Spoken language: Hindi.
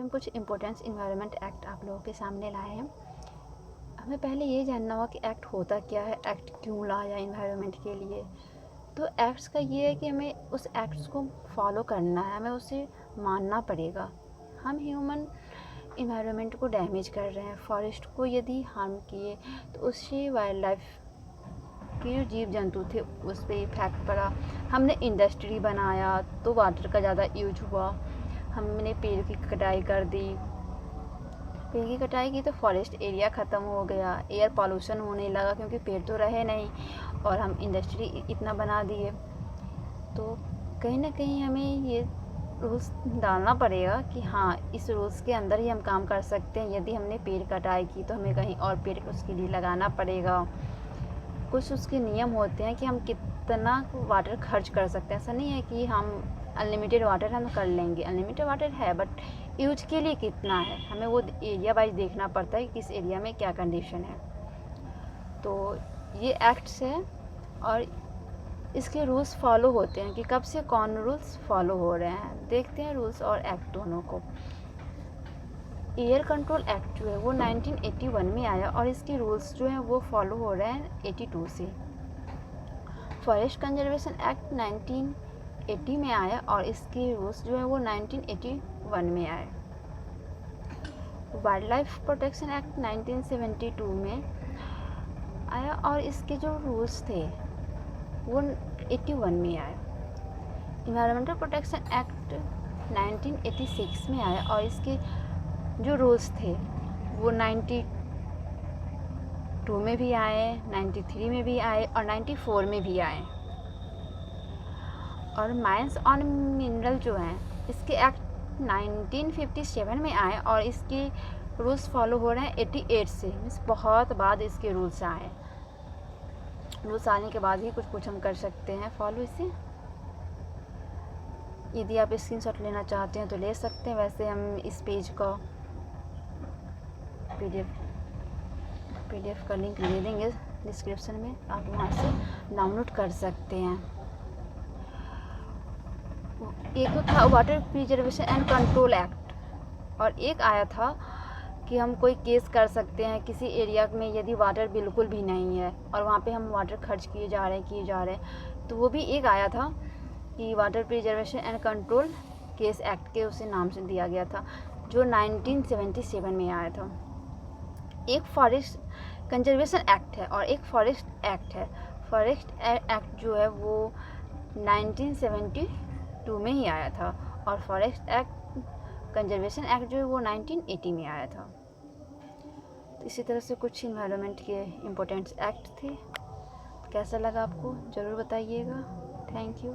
हम कुछ इम्पोर्टेंस इन्वायरमेंट एक्ट आप लोगों के सामने लाए हैं। हमें पहले ये जानना होगा कि एक्ट होता क्या है, एक्ट क्यों लाया इन्वायरमेंट के लिए। तो एक्ट्स का ये है कि हमें उस एक्ट्स को फॉलो करना है, हमें उसे मानना पड़ेगा। हम ह्यूमन इन्वायरमेंट को डैमेज कर रहे हैं, फॉरेस्ट को यदि हार्म किए तो उससे वाइल्ड लाइफ के जो जीव जंतु थे उस पर इफेक्ट पड़ा। हमने इंडस्ट्री बनाया तो वाटर का ज़्यादा यूज हुआ। हमने पेड़ की कटाई कर दी, पेड़ की कटाई की तो फॉरेस्ट एरिया ख़त्म हो गया, एयर पॉल्यूशन होने लगा क्योंकि पेड़ तो रहे नहीं और हम इंडस्ट्री इतना बना दिए। तो कहीं ना कहीं हमें ये रूल्स डालना पड़ेगा कि हाँ, इस रूल्स के अंदर ही हम काम कर सकते हैं। यदि हमने पेड़ कटाई की तो हमें कहीं और पेड़ उसके लिए लगाना पड़ेगा। कुछ उसके नियम होते हैं कि हम कितना वाटर खर्च कर सकते हैं। ऐसा नहीं है कि हम अनलिमिटेड वाटर हम कर लेंगे, अनलिमिटेड वाटर है बट यूज के लिए कितना है, हमें वो एरिया वाइज देखना पड़ता है कि किस एरिया में क्या कंडीशन है। तो ये एक्ट्स है और इसके रूल्स फॉलो होते हैं कि कब से कौन रूल्स फॉलो हो रहे हैं। देखते हैं रूल्स और एक्ट दोनों को। एयर कंट्रोल एक्ट जो है वो 1981 में आया और इसके रूल्स जो हैं वो फॉलो हो रहे हैं 82 से। फॉरेस्ट कंजर्वेशन एक्ट 1980 में आया और इसके रूल्स जो है वो 1981 में आए। वाइल्ड लाइफ प्रोटेक्शन एक्ट 1972 में आया और इसके जो रूल्स थे वो 81 में आए। इन्वायरमेंटल प्रोटेक्शन एक्ट 1986 में आया और इसके जो रूल्स थे वो 92 में भी आए, 93 में भी आए और 94 में भी आए। और माइंस ऑन मिनरल जो हैं इसके एक्ट 1957 में आए और इसके रूल्स फॉलो हो रहे हैं 88 से। मीन्स बहुत बाद इसके रूल्स आए। रूल्स आने के बाद ही कुछ हम कर सकते हैं फॉलो इसे। यदि आप स्क्रीनशॉट लेना चाहते हैं तो ले सकते हैं, वैसे हम इस पेज का पीडीएफ का लिंक दे देंगे डिस्क्रिप्शन में, आप वहाँ से डाउनलोड कर सकते हैं। एक तो था water preservation and control act और एक आया था कि हम कोई केस कर सकते हैं किसी एरिया में यदि वाटर बिल्कुल भी नहीं है और वहाँ पे हम वाटर खर्च किए जा रहे हैं, तो वो भी एक आया था कि water preservation and control case act के उसे नाम से दिया गया था, जो 1977 में आया था। एक फॉरेस्ट कंजर्वेशन एक्ट है और एक फॉरेस्ट एक्ट है। फॉरेस्ट एक्ट जो है वो 1972 में ही आया था और फॉरेस्ट एक्ट कंजर्वेशन एक्ट जो है वो 1980 में आया था। तो इसी तरह से कुछ इन्वायरमेंट के इम्पोर्टेंट एक्ट थे। कैसा लगा आपको ज़रूर बताइएगा। Thank you.